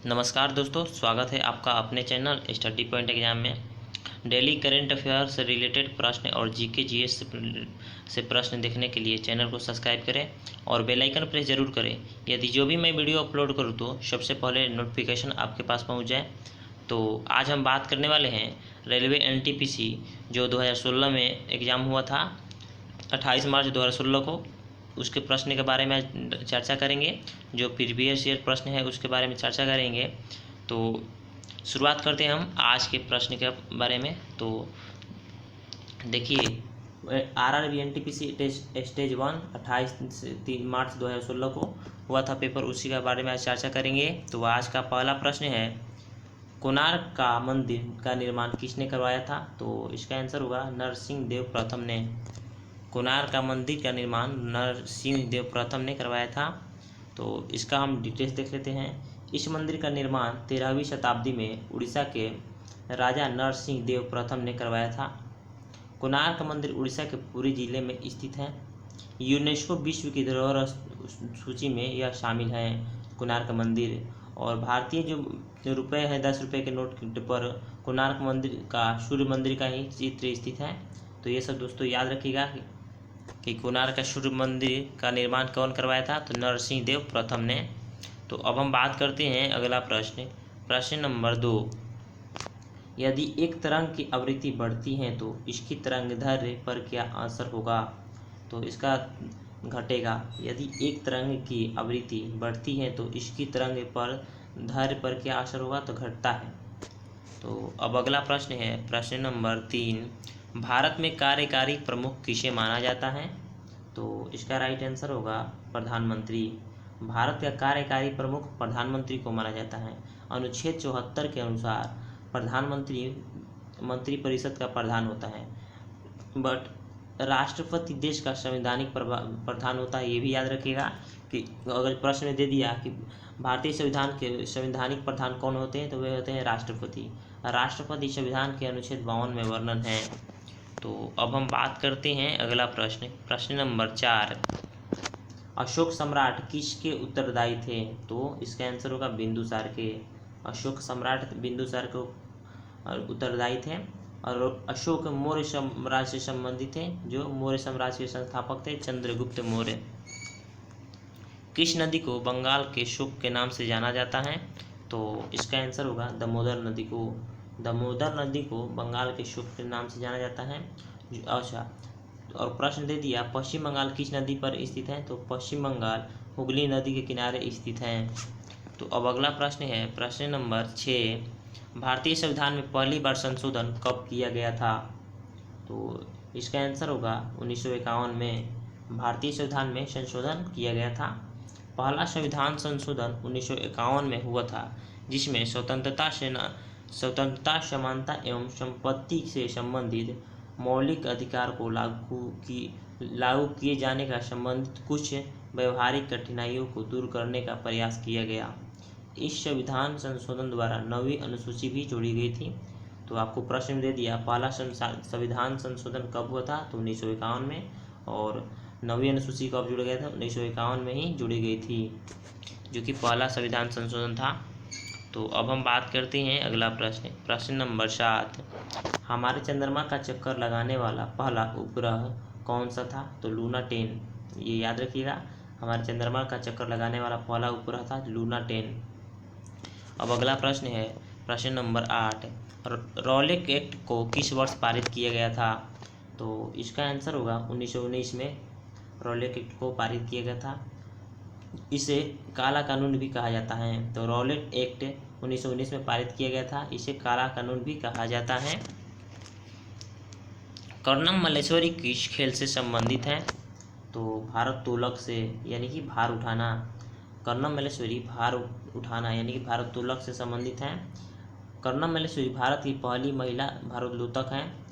नमस्कार दोस्तों, स्वागत है आपका अपने चैनल स्टडी पॉइंट एग्जाम में। डेली करंट अफेयर से रिलेटेड प्रश्न और जीके जीएस से प्रश्न देखने के लिए चैनल को सब्सक्राइब करें और बेल आइकन प्रेस जरूर करें। यदि जो भी मैं वीडियो अपलोड करूँ तो सबसे पहले नोटिफिकेशन आपके पास पहुंच जाए। तो आज हम बात करने वाले हैं रेलवे एनटीपीसी जो 2016 में एग्ज़ाम हुआ था 28 मार्च 2016 को, उसके प्रश्न के बारे में चर्चा करेंगे। जो प्रीवियस ईयर प्रश्न है उसके बारे में चर्चा करेंगे। तो शुरुआत करते हैं हम आज के प्रश्न के बारे में। तो देखिए, आरआरबी एनटीपीसी स्टेज 1 28 मार्च 2016 को हुआ था पेपर, उसी के बारे में आज चर्चा करेंगे। तो आज का पहला प्रश्न है, कोणार्क का मंदिर का निर्माण किसने करवाया था? तो इसका आंसर होगा नरसिंह देव प्रथम ने। कोणार्क का मंदिर का निर्माण नरसिंह देव प्रथम ने करवाया था। तो इसका हम डिटेल्स देख लेते हैं। इस मंदिर का निर्माण 13वीं शताब्दी में उड़ीसा के राजा नरसिंह देव प्रथम ने करवाया था। कोणार्क मंदिर उड़ीसा के पुरी जिले में स्थित है। यूनेस्को विश्व की धरोहर सूची में यह शामिल है कोणार्क मंदिर। और भारतीय जो रुपए है 10 रुपये के नोट पर कोणार्क मंदिर का सूर्य मंदिर का ही चित्र स्थित है। तो ये सब दोस्तों याद रखिएगा कि कोणार्क का सूर्य मंदिर का निर्माण कौन करवाया था? तो नरसिंह देव प्रथम ने। तो अब हम बात करते हैं अगला प्रश्न, प्रश्न नंबर 2। यदि एक तरंग की आवृत्ति बढ़ती है तो इसकी तरंगदैर्ध्य पर क्या असर होगा? तो इसका घटेगा। यदि एक तरंग की आवृत्ति बढ़ती है तो इसकी तरंग पर दैर्ध्य पर क्या असर होगा? तो घटता है। तो अब अगला प्रश्न है प्रश्न नंबर 3। भारत में कार्यकारी प्रमुख किसे माना जाता है? तो इसका राइट आंसर होगा प्रधानमंत्री। भारत का कार्यकारी प्रमुख प्रधानमंत्री को माना जाता है। अनुच्छेद 74 के अनुसार प्रधानमंत्री मंत्रिपरिषद का प्रधान होता है, बट राष्ट्रपति देश का संवैधानिक प्रधान होता है। ये भी याद रखिएगा कि अगर प्रश्न में दे दिया कि भारतीय संविधान के संवैधानिक प्रधान कौन होते हैं, तो वे होते हैं राष्ट्रपति। राष्ट्रपति संविधान के अनुच्छेद 52 में वर्णन है। तो अब हम बात करते हैं अगला प्रश्न, प्रश्न नंबर 4। अशोक सम्राट किसके उत्तरदायी थे? तो इसका आंसर होगा बिंदुसार के। अशोक सम्राट बिंदुसार को उत्तरदायी थे। और अशोक मौर्य साम्राज्य से संबंधित थे, जो मौर्य साम्राज्य के संस्थापक थे चंद्रगुप्त मौर्य। किस नदी को बंगाल के शोक के नाम से जाना जाता है? तो इसका आंसर होगा दामोदर नदी को। दामोदर नदी को बंगाल के शोक के नाम से जाना जाता है। अच्छा, और प्रश्न दे दिया पश्चिम बंगाल किस नदी पर स्थित है? तो पश्चिम बंगाल हुगली नदी के किनारे स्थित है। तो अब अगला प्रश्न है प्रश्न नंबर 6। भारतीय संविधान में पहली बार संशोधन कब किया गया था? तो इसका आंसर होगा 1951 में भारतीय संविधान में संशोधन किया गया था। पहला संविधान संशोधन 1951 में हुआ था, जिसमें स्वतंत्रता, समानता एवं संपत्ति से संबंधित मौलिक अधिकार को लागू किए जाने का संबंधित कुछ व्यवहारिक कठिनाइयों को दूर करने का प्रयास किया गया। इस संविधान संशोधन द्वारा 9वीं अनुसूची भी जोड़ी गई थी। तो आपको प्रश्न दे दिया पहला संविधान संशोधन कब हुआ था? तो 1951 में। और 9वीं अनुसूची कब जोड़ा गया था? 1951 में ही जोड़ी गई थी, जो कि पहला संविधान संशोधन था। तो अब हम बात करते हैं अगला प्रश्न, प्रश्न नंबर 7। हमारे चंद्रमा का चक्कर लगाने वाला पहला उपग्रह कौन सा था? तो लूना 10। ये याद रखिएगा, हमारे चंद्रमा का चक्कर लगाने वाला पहला उपग्रह था लूना 10। अब अगला प्रश्न है प्रश्न नंबर 8। रॉलेट एक्ट को किस वर्ष पारित किया गया था? तो इसका आंसर होगा 1919 में रॉलेट एक्ट को पारित किया गया था। इसे काला कानून भी कहा जाता है। तो रॉलेट एक्ट 1919 में पारित किया गया था, इसे काला कानून भी कहा जाता है। कर्णम मल्लेश्वरी किस खेल से संबंधित है? तो भारोत्तोलक से, यानी कि भार उठाना। कर्णम मल्लेश्वरी भार उठाना यानी कि भारोत्तोलक से संबंधित है। कर्णम मल्लेश्वरी भारत की पहली महिला भारोत्तोलक हैं।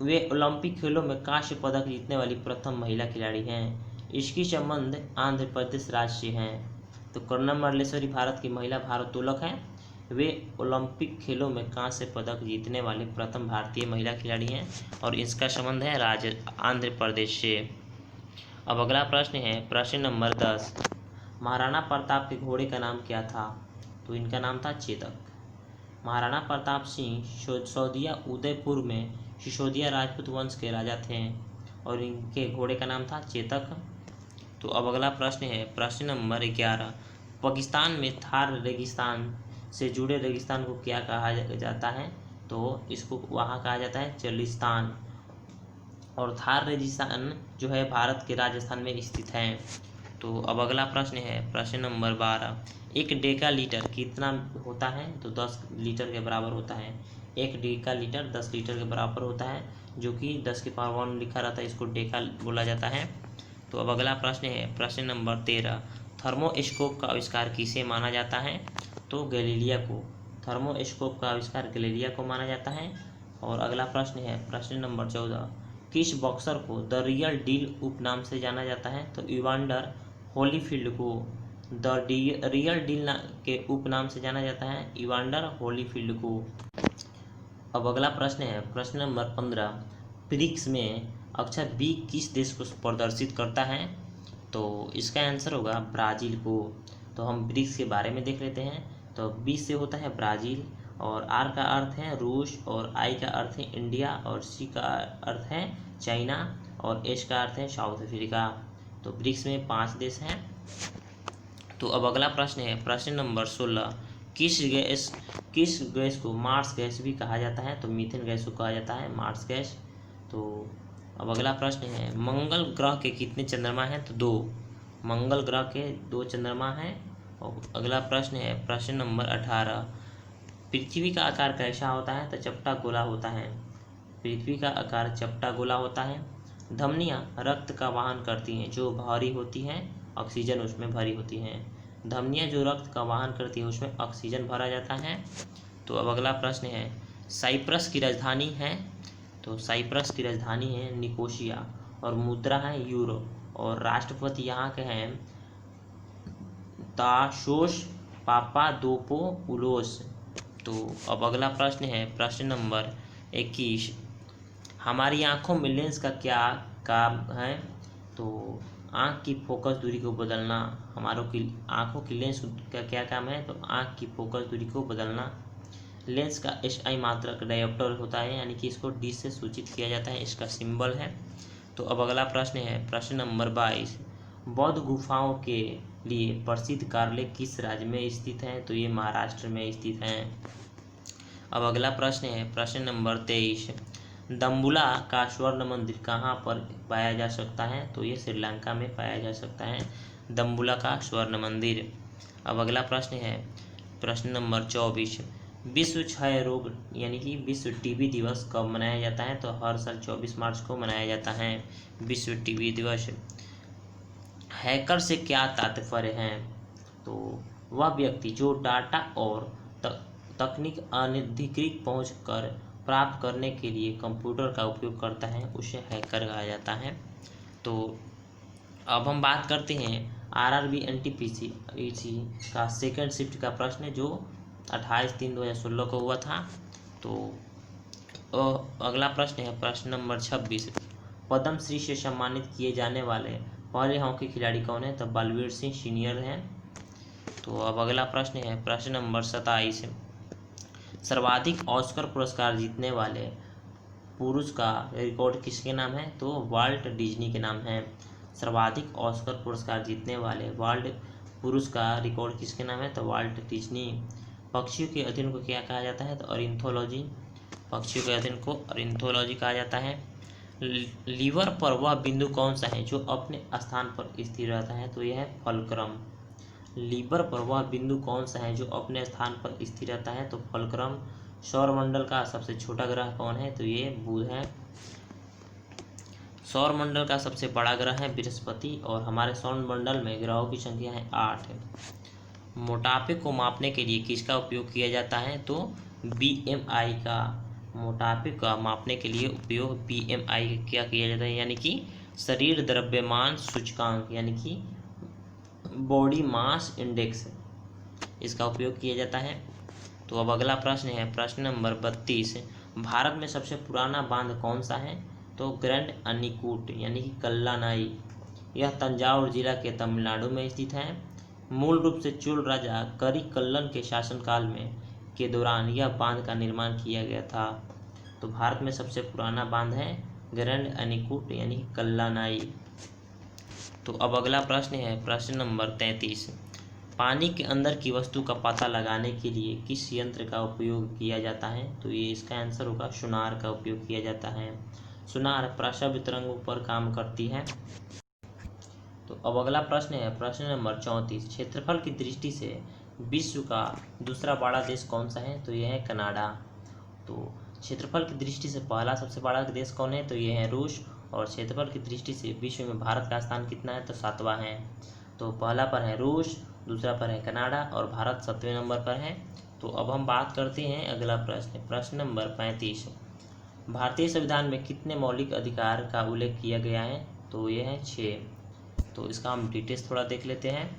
वे ओलंपिक खेलों में कांस्य पदक जीतने वाली प्रथम महिला खिलाड़ी हैं। इसकी संबंध आंध्र प्रदेश राज्य से हैं। तो कर्णम मल्लेश्वरी भारत की महिला भारोत्तोलक हैं। वे ओलंपिक खेलों में कांस्य पदक जीतने वाले प्रथम भारतीय महिला खिलाड़ी हैं और इसका संबंध है राज्य आंध्र प्रदेश से। अब अगला प्रश्न है प्रश्न नंबर 10। महाराणा प्रताप के घोड़े का नाम क्या था? तो इनका नाम था चेतक। महाराणा प्रताप सिंह सिसोदिया उदयपुर में सिसोदिया राजपूत वंश के राजा थे और इनके घोड़े का नाम था चेतक। तो अब अगला प्रश्न है प्रश्न नंबर 11। पाकिस्तान में थार रेगिस्तान से जुड़े रेगिस्तान को क्या कहा जाता है? तो इसको वहाँ कहा जाता है चलिस्तान। और थार रेगिस्तान जो है भारत के राजस्थान में स्थित है। तो अब अगला प्रश्न है प्रश्न नंबर 12। एक डेका लीटर कितना होता है? तो 10 लीटर के बराबर होता है। एक डेका लीटर 10 लीटर के बराबर होता है, जो कि 10 की पावर 1 लिखा रहता है, इसको डेका बोला जाता है। तो अब अगला प्रश्न है प्रश्न नंबर 13। थर्मोस्कोप का आविष्कार किसे माना जाता है? तो गैलीलिया को। थर्मोस्कोप का आविष्कार गैलीलिया को माना जाता है। और अगला प्रश्न है प्रश्न नंबर 14। किस बॉक्सर को द रियल डील उपनाम से जाना जाता है? तो इवांडर होलीफील्ड को द रियल डील के उपनाम से जाना जाता है, इवांडर होलीफील्ड को। अब अगला प्रश्न है प्रश्न नंबर 15। ब्रिक्स में अक्षर बी किस देश को प्रदर्शित करता है? तो इसका आंसर होगा ब्राज़ील को। तो हम ब्रिक्स के बारे में देख लेते हैं। तो बी से होता है ब्राज़ील, और आर का अर्थ है रूस, और आई का अर्थ है इंडिया, और सी का अर्थ है चाइना, और एच का अर्थ है साउथ अफ्रीका। तो ब्रिक्स में 5 देश हैं। तो अब अगला प्रश्न है प्रश्न नंबर 16। किस गैस को मार्स गैस भी कहा जाता है? तो मीथेन गैस को कहा जाता है मार्स गैस। तो अब अगला प्रश्न है मंगल ग्रह के कितने चंद्रमा हैं? तो 2। मंगल ग्रह के 2 चंद्रमा हैं। और अगला प्रश्न है प्रश्न नंबर 18। पृथ्वी का आकार कैसा होता है? तो चपटा गोला होता है। पृथ्वी का आकार चपटा गोला होता है। धमनियाँ रक्त का वहन करती हैं, जो भारी होती हैं ऑक्सीजन उसमें भरी होती हैं। धमनियाँ जो रक्त का वहन करती है उसमें ऑक्सीजन भरा जाता है। तो अब अगला प्रश्न है साइप्रस की राजधानी है? तो साइप्रस की राजधानी है निकोसिया, और मुद्रा है यूरो, और राष्ट्रपति यहाँ के हैं तासोस पापादोपोउलोस। तो अब अगला प्रश्न है प्रश्न नंबर 21। हमारी आँखों में लेंस का क्या काम है? तो आँख की फोकस दूरी को बदलना। हमारों की आँखों की लेंस का क्या काम है? तो आँख की फोकस दूरी को बदलना। लेंस का SI मात्रक डायोप्टर होता है, यानी कि इसको D से सूचित किया जाता है, इसका सिंबल है। तो अब अगला प्रश्न है प्रश्न नंबर 22। बौद्ध गुफाओं के लिए प्रसिद्ध कार्ले किस राज्य में स्थित हैं? तो ये महाराष्ट्र में स्थित हैं। अब अगला प्रश्न है प्रश्न नंबर 23। दम्बुला का स्वर्ण मंदिर कहाँ पर पाया जा सकता है? तो ये श्रीलंका में पाया जा सकता है, दम्बुला का स्वर्ण मंदिर। अब अगला प्रश्न है प्रश्न नंबर 24। विश्व क्षय रोग यानी कि विश्व टीबी दिवस कब मनाया जाता है? तो हर साल 24 मार्च को मनाया जाता है विश्व टीबी दिवस। हैकर से क्या तात्पर्य है? तो वह व्यक्ति जो डाटा और तकनीक अनधिकृत पहुँच कर प्राप्त करने के लिए कंप्यूटर का उपयोग करता है, उसे हैकर कहा जाता है। तो अब हम बात करते हैं RRB NTPC का सेकंड शिफ्ट का प्रश्न, जो 28/3/2016 को हुआ था। तो अगला प्रश्न है प्रश्न नंबर 26। पद्म श्री से सम्मानित किए जाने वाले पहले हॉकी खिलाड़ी कौन है? तो बलवीर सिंह सीनियर हैं। तो अब अगला प्रश्न है प्रश्न नंबर 27। सर्वाधिक ऑस्कर पुरस्कार जीतने वाले पुरुष का रिकॉर्ड किसके नाम है? तो वाल्ट डिज्नी के नाम है। सर्वाधिक ऑस्कर पुरस्कार जीतने वाले वर्ल्ड पुरुष का रिकॉर्ड किसके नाम है? तो वाल्ट डिज्नी। पक्षियों के अध्ययन को क्या कहा जाता है? तो ऑर्निथोलॉजी। पक्षियों के अध्ययन को ऑर्निथोलॉजी कहा जाता है। लीवर पर वह बिंदु कौन सा है जो अपने स्थान पर स्थिर रहता है? तो यह है फलक्रम। लीवर पर वह बिंदु कौन सा है जो अपने स्थान पर स्थिर रहता है? तो फलक्रम। सौरमंडल का सबसे छोटा ग्रह कौन है? तो ये बुध है। सौरमंडल का सबसे बड़ा ग्रह है बृहस्पति, और हमारे सौरमंडल में ग्रहों की संख्या है 8। मोटापे को मापने के लिए किसका उपयोग किया जाता है? तो BMI का। मोटापे का मापने के लिए उपयोग BMI क्या किया जाता है, यानी कि शरीर द्रव्यमान सूचकांक, यानी कि बॉडी मास इंडेक्स, इसका उपयोग किया जाता है। तो अब अगला प्रश्न है प्रश्न नंबर 32। भारत में सबसे पुराना बांध कौन सा है? तो ग्रैंड अनिकूट यानी कि कल्लानाई। यह तंजावुर जिला के तमिलनाडु में स्थित है। मूल रूप से चोल राजा करिकल्लन के शासनकाल में के दौरान यह बांध का निर्माण किया गया था। तो भारत में सबसे पुराना बांध है ग्रैंड अनीकट यानी कल्लानाई। तो अब अगला प्रश्न है प्रश्न नंबर 33। पानी के अंदर की वस्तु का पता लगाने के लिए किस यंत्र का उपयोग किया जाता है? तो ये इसका आंसर होगा सोनार का उपयोग किया जाता है। सोनार प्रसव तरंगों पर काम करती है। तो अब अगला प्रश्न है प्रश्न नंबर 34। क्षेत्रफल की दृष्टि से विश्व का दूसरा बड़ा देश कौन सा है? तो यह है कनाडा। तो क्षेत्रफल की दृष्टि से पहला सबसे बड़ा देश कौन है? तो ये है रूस। और क्षेत्रफल की दृष्टि से विश्व में भारत का स्थान कितना है? तो 7वां है। तो पहला पर है रूस, दूसरा पर है कनाडा और भारत 7वें नंबर पर है। तो अब हम बात करते हैं अगला प्रश्न प्रश्न नंबर 35। भारतीय संविधान में कितने मौलिक अधिकार का उल्लेख किया गया है? तो ये है 6। तो इसका हम डिटेल्स थोड़ा देख लेते हैं।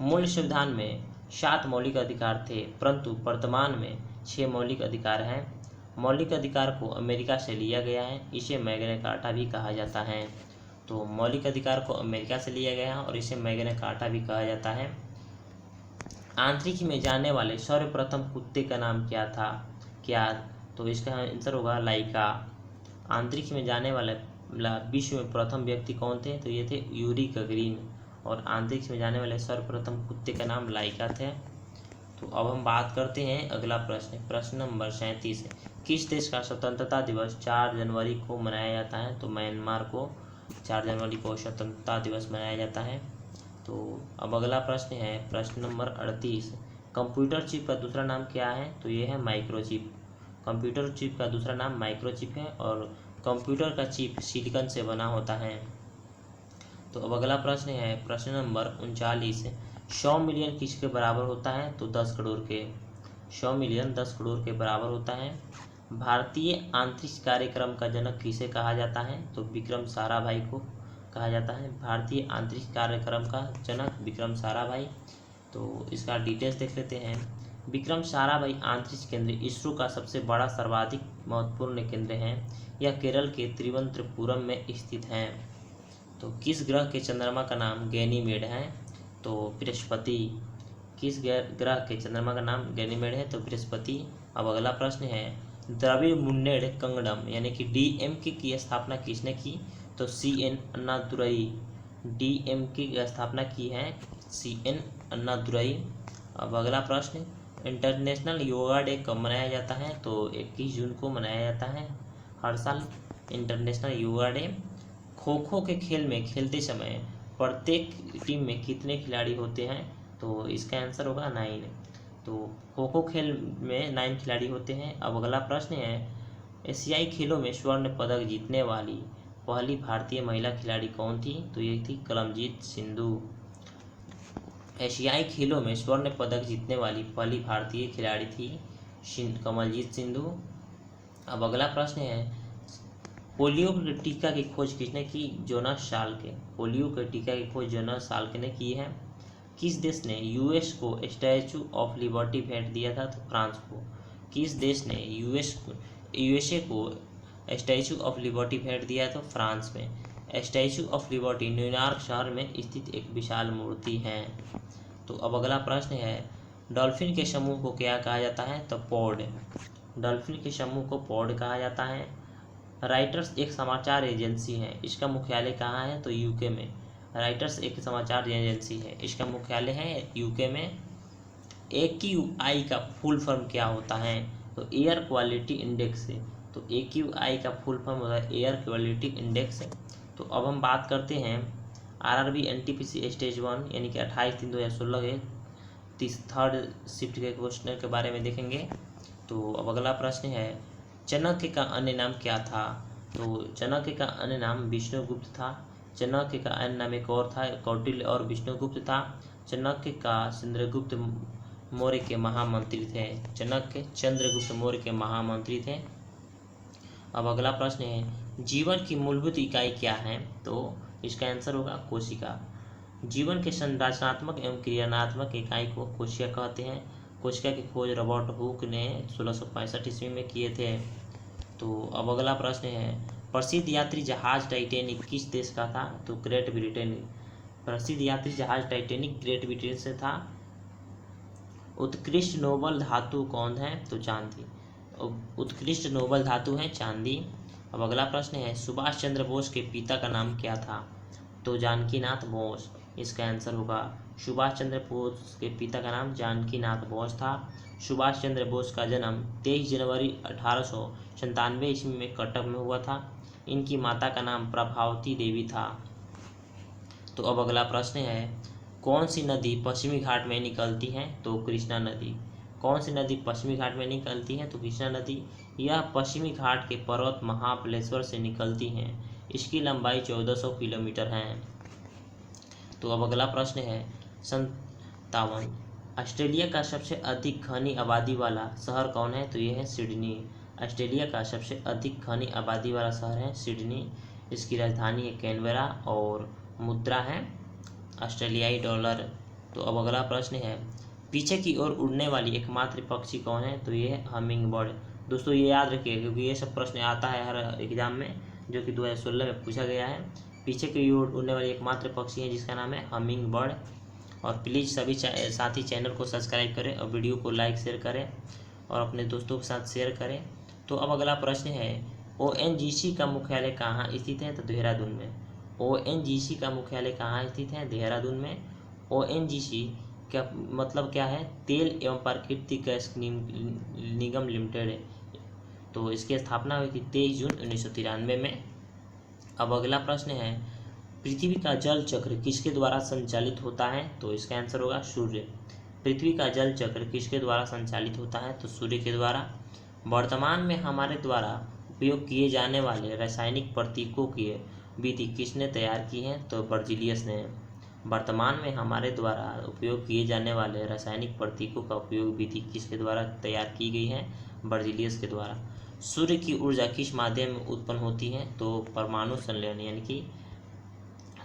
मूल संविधान में 7 मौलिक अधिकार थे, परंतु वर्तमान में 6 मौलिक अधिकार हैं। मौलिक अधिकार को अमेरिका से लिया गया है, इसे मैग्ना कार्टा भी कहा जाता है। तो मौलिक अधिकार को अमेरिका से लिया गया है और इसे मैग्ना कार्टा भी कहा जाता है। अंतरिक्ष में जाने वाले सर्वप्रथम कुत्ते का नाम क्या था? तो इसका आंसर होगा लाइका। अंतरिक्ष में जाने वाले विश्व में प्रथम व्यक्ति कौन थे? तो ये थे यूरी गगरिन। और अंतरिक्ष में जाने वाले सर्वप्रथम कुत्ते का नाम लाइका थे। तो अब हम बात करते हैं अगला प्रश्न प्रश्न नंबर 37। किस देश का स्वतंत्रता दिवस 4 जनवरी को मनाया जाता है? तो म्यांमार को 4 जनवरी को स्वतंत्रता दिवस मनाया जाता है। तो अब अगला प्रश्न है प्रश्न नंबर 38। कंप्यूटर चिप का दूसरा नाम क्या है? तो ये है माइक्रोचिप। कंप्यूटर चिप का दूसरा नाम माइक्रोचिप है और कंप्यूटर का चिप सिलिकॉन से बना होता है। तो अब अगला प्रश्न है प्रश्न नंबर 39। 100 मिलियन किसके बराबर होता है? तो 10 करोड़ के। 100 मिलियन 10 करोड़ के बराबर होता है। भारतीय अंतरिक्ष कार्यक्रम का जनक किसे कहा जाता है? तो विक्रम साराभाई को कहा जाता है। भारतीय अंतरिक्ष कार्यक्रम का जनक विक्रम साराभाई। तो इसका डिटेल्स देख लेते हैं। विक्रम साराभाई अंतरिक्ष केंद्र इसरो का सबसे बड़ा सर्वाधिक महत्वपूर्ण केंद्र है। यह केरल के तिरुवनंतपुरम में स्थित है। तो किस ग्रह के चंद्रमा का नाम गैनीमेड है? तो बृहस्पति। किस ग्रह के चंद्रमा का नाम गैनीमेड है? तो बृहस्पति। अब अगला प्रश्न है द्रविड़ मुन्नेर कंगडम यानी कि डीएमके की स्थापना किसने की? तो CN अन्नादुरई। डीएमके की स्थापना की है CN अन्नादुरई। अब अगला प्रश्न इंटरनेशनल योगा डे कब मनाया जाता है? तो 21 जून को मनाया जाता है हर साल international yoga day. Kho kho के खेल में खेलते समय प्रत्येक टीम में कितने खिलाड़ी होते हैं? तो इसका आंसर होगा 9। तो खो खो खेल में 9 खिलाड़ी होते हैं। अब अगला प्रश्न है एशियाई खेलों में स्वर्ण पदक जीतने वाली पहली भारतीय महिला खिलाड़ी कौन थी? तो ये थी कमलजीत सिंधु। एशियाई खेलों में स्वर्ण पदक जीतने वाली पहली भारतीय खिलाड़ी थी कमलजीत सिंधु। अब अगला प्रश्न है पोलियो के टीका की खोज किसने की? जोनास साल्के। पोलियो के टीका की खोज जोनास साल्के ने की है। किस देश ने यूएस को स्टैचू ऑफ लिबर्टी भेंट दिया था? तो फ्रांस को। किस देश ने यूएसए को स्टैचू ऑफ लिबर्टी भेंट दिया? तो फ्रांस में। स्टैचू ऑफ लिबर्टी न्यूयॉर्क शहर में स्थित एक विशाल मूर्ति है। तो अब अगला प्रश्न है डॉल्फिन के समूह को क्या कहा जाता है? तो पॉड। डॉल्फिन के समूह को पॉड कहा जाता है। राइटर्स एक समाचार एजेंसी है, इसका मुख्यालय कहाँ है? तो यूके में। राइटर्स एक समाचार एजेंसी है, इसका मुख्यालय है यूके में। AQI का फुल फॉर्म क्या होता है? तो एयर क्वालिटी इंडेक्स है। तो AQI का फुल फॉर्म होता है एयर क्वालिटी इंडेक्स। तो अब हम बात करते हैं RRB NTPC स्टेज 1 यानी कि 28/3/2016 के थर्ड शिफ्ट के क्वेश्चन के बारे में देखेंगे। तो अब अगला प्रश्न है चाणक्य का अन्य नाम क्या था? तो चाणक्य का अन्य नाम विष्णुगुप्त था। चाणक्य का अन्य नाम एक और था कौटिल्य और विष्णुगुप्त था। चाणक्य का चंद्रगुप्त मौर्य के महामंत्री थे। चाणक्य चंद्रगुप्त मौर्य के महामंत्री थे। अब अगला प्रश्न है जीवन की मूलभूत इकाई क्या है? तो इसका आंसर होगा कोशिका। जीवन के संरचनात्मक एवं क्रियात्मक इकाई को कोशिका कहते हैं। कोशिका की खोज रॉबर्ट हुक ने 1665 ईस्वी में किए थे। तो अब अगला प्रश्न है प्रसिद्ध यात्री जहाज टाइटैनिक किस देश का था? तो ग्रेट ब्रिटेन। प्रसिद्ध यात्री जहाज टाइटैनिक ग्रेट ब्रिटेन से था। उत्कृष्ट नोबल धातु कौन है? तो चांदी। उत्कृष्ट नोबल धातु है चांदी। अब अगला प्रश्न है, सुभाष चंद्र बोस के पिता का नाम क्या था? तो जानकीनाथ बोस। इसका आंसर होगा सुभाष चंद्र बोस के पिता का नाम जानकीनाथ बोस था। सुभाष चंद्र बोस का जन्म 23 जनवरी 1897 ईस्वी में कटक में हुआ था। इनकी माता का नाम प्रभावती देवी था। तो अब अगला प्रश्न है, कौन सी नदी पश्चिमी घाट में निकलती है? तो कृष्णा नदी। कौन सी नदी पश्चिमी घाट में निकलती है? तो कृष्णा नदी। यह पश्चिमी घाट के पर्वत महाबलेश्वर से निकलती हैं। इसकी लंबाई 1400 किलोमीटर है। तो अब अगला प्रश्न है 57, ऑस्ट्रेलिया का सबसे अधिक घनी आबादी वाला शहर कौन है? तो यह है सिडनी। ऑस्ट्रेलिया का सबसे अधिक घनी आबादी वाला शहर है सिडनी। इसकी राजधानी है कैनबरा और मुद्रा है ऑस्ट्रेलियाई डॉलर। तो अब अगला प्रश्न है, पीछे की ओर उड़ने वाली एकमात्र पक्षी कौन है? तो ये है हमिंग बर्ड। दोस्तों ये याद रखिए क्योंकि ये सब प्रश्न आता है हर एग्जाम में, जो कि 2016 में पूछा गया है। पीछे की ओर उड़ने वाली एकमात्र पक्षी है जिसका नाम है हमिंग बर्ड। और प्लीज़ सभी साथी चैनल को सब्सक्राइब करें और वीडियो को लाइक शेयर करें और अपने दोस्तों के साथ शेयर करें। तो अब अगला प्रश्न है, ONGC का मुख्यालय कहाँ स्थित है? तो देहरादून में। ONGC का मुख्यालय कहाँ स्थित है? देहरादून में। ONGC क्या मतलब क्या है? तेल एवं प्राकृतिक गैस निगम लिमिटेड। तो इसकी स्थापना हुई थी 23 जून 1993 में। अब अगला प्रश्न है, पृथ्वी का जल चक्र किसके द्वारा संचालित होता है? तो इसका आंसर होगा सूर्य। पृथ्वी का जल चक्र किसके द्वारा संचालित होता है? तो सूर्य के द्वारा। वर्तमान में हमारे द्वारा उपयोग किए जाने वाले रासायनिक प्रतीकों की विधि किसने तैयार की है? तो बर्जीलियस ने। वर्तमान में हमारे द्वारा उपयोग किए जाने वाले रासायनिक प्रतीकों का उपयोग विधि किसके द्वारा तैयार की गई है? बर्जीलियस के द्वारा। सूर्य की ऊर्जा किस माध्यम में उत्पन्न होती है? तो परमाणु संलयन, यानी कि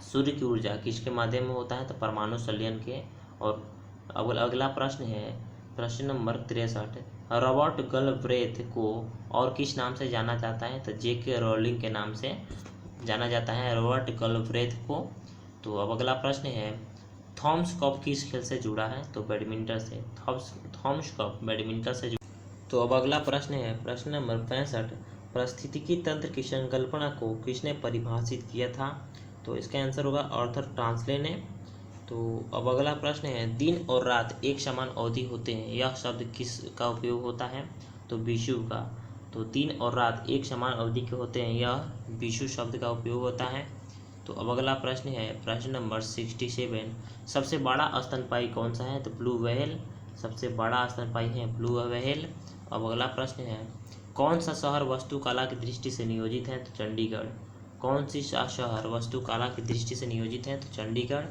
सूर्य की ऊर्जा किसके माध्यम में होता है? तो परमाणु संलयन के। और अगला प्रश्न है प्रश्न नंबर 63, रॉबर्ट गलब्रेथ को और किस नाम से जाना जाता है? तो JK रोलिंग के नाम से जाना जाता है रॉबर्ट गलब्रेथ को। तो अब अगला प्रश्न है, थॉमस कप किस खेल से जुड़ा है? तो बैडमिंटन से। थॉमस कप बैडमिंटन से जुड़ा। तो अब अगला प्रश्न है प्रश्न नंबर 65, पारिस्थितिकी तंत्र की संकल्पना को किसने परिभाषित किया था? तो इसका आंसर होगा आर्थर टांसले ने। तो अब अगला प्रश्न है, दिन और रात एक समान अवधि होते हैं, यह शब्द किस का उपयोग होता है? तो विषुव का। तो दिन और रात एक समान अवधि के होते हैं, यह विषुव शब्द का उपयोग होता है। तो अब अगला प्रश्न है प्रश्न नंबर 67, सबसे बड़ा स्तनपायी कौन सा है? तो ब्लू व्हेल। सबसे बड़ा स्तनपायी है ब्लू व्हेल। अब अगला प्रश्न है, कौन सा शहर वास्तुकला की दृष्टि से नियोजित है? तो चंडीगढ़। कौन सी शहर वास्तुकला की दृष्टि से नियोजित है? तो चंडीगढ़।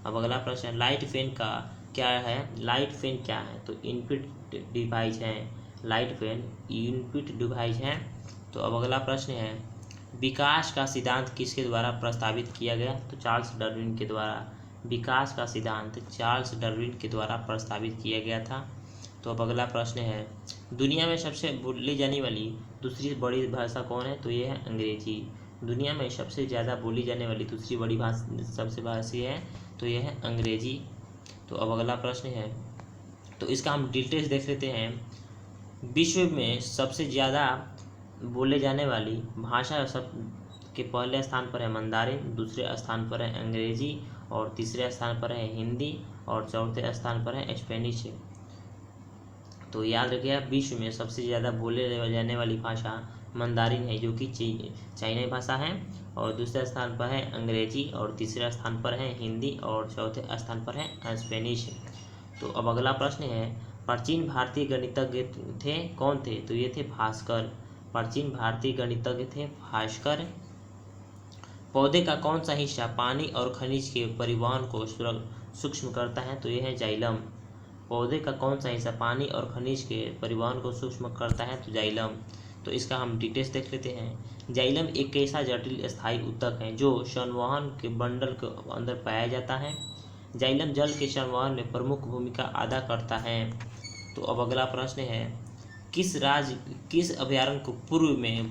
अब अगला प्रश्न है, लाइट फैन का क्या है? लाइट फैन क्या है? तो इनपुट डिवाइस है। लाइट फैन इनपुट डिवाइस है। तो अब अगला प्रश्न है, विकास का सिद्धांत किसके द्वारा प्रस्तावित किया गया? तो चार्ल्स डार्विन के द्वारा। विकास का सिद्धांत चार्ल्स डार्विन के द्वारा प्रस्तावित किया गया था। तो अब अगला प्रश्न है, दुनिया में सबसे बोली जाने वाली दूसरी बड़ी भाषा कौन है? तो ये है अंग्रेजी। दुनिया में सबसे ज़्यादा बोली जाने वाली दूसरी बड़ी भाषा सबसे भाषा है तो यह है अंग्रेजी। तो अब अगला प्रश्न है, तो इसका हम डिटेल्स देख लेते हैं। विश्व में सबसे ज़्यादा बोले जाने वाली भाषा सब के पहले स्थान पर है मंदारिन, दूसरे स्थान पर है अंग्रेजी और तीसरे स्थान पर है हिंदी और चौथे स्थान पर है स्पेनिश। तो याद रखिए, विश्व में सबसे ज़्यादा बोले जाने वाली भाषा मंदारिन है जो कि चाइनीज भाषा है, और दूसरे स्थान पर है अंग्रेजी और तीसरे स्थान पर है हिंदी और चौथे स्थान पर है स्पेनिश। तो अब अगला प्रश्न है, प्राचीन भारतीय गणितज्ञ थे कौन थे? तो ये थे भास्कर। प्राचीन भारतीय गणितज्ञ थे भास्कर। पौधे का कौन सा हिस्सा पानी और खनिज के परिवहन को सूक्ष्म करता है? तो यह है जाइलम। पौधे का कौन सा हिस्सा पानी और खनिज के परिवहन को सूक्ष्म करता है? तो जाइलम। तो इसका हम डिटेल्स देख लेते हैं। जाइलम एक ऐसा जटिल स्थायी ऊतक है जो संवहन के बंडल के अंदर पाया जाता है। जाइलम जल के संवहन में प्रमुख भूमिका अदा करता है। तो अब अगला प्रश्न है, किस अभयारण्य को पूर्व में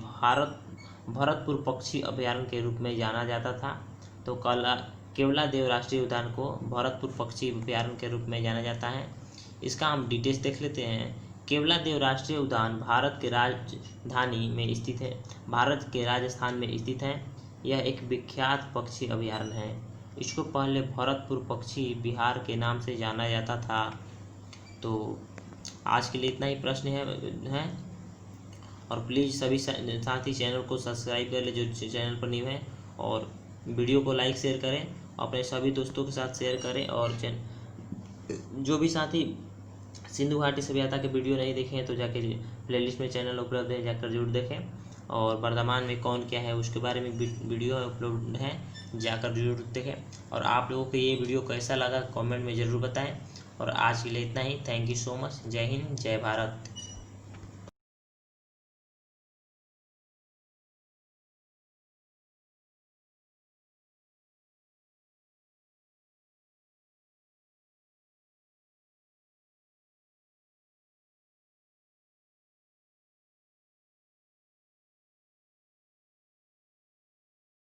भरतपुर पक्षी अभयारण्य के रूप में जाना जाता था? तो केवलादेव राष्ट्रीय उद्यान को भरतपुर पक्षी अभयारण्य के रूप में जाना जाता है। इसका हम डिटेल्स देख लेते हैं। केवलादेव राष्ट्रीय उद्यान भारत के राजधानी में स्थित है, भारत के राजस्थान में स्थित है। यह एक विख्यात पक्षी अभयारण्य है। इसको पहले भरतपुर पक्षी विहार के नाम से जाना जाता था। तो आज के लिए इतना ही प्रश्न है। और प्लीज़ सभी साथी चैनल को सब्सक्राइब कर ले जो चैनल पर न्यू है, और वीडियो को लाइक शेयर करें, अपने सभी दोस्तों के साथ शेयर करें। और जो भी साथी सिंधु घाटी सभ्यता के वीडियो नहीं देखे हैं तो जाके प्लेलिस्ट में चैनल उपलब्ध है, जाकर जरूर देखें। और वर्तमान में कौन क्या है उसके बारे में वीडियो उपलब्ध है, जाकर जरूर देखें। और आप लोगों को ये वीडियो कैसा लगा कमेंट में ज़रूर बताएं। और आज के लिए इतना ही। Thank you so much. जय हिंद, जय भारत।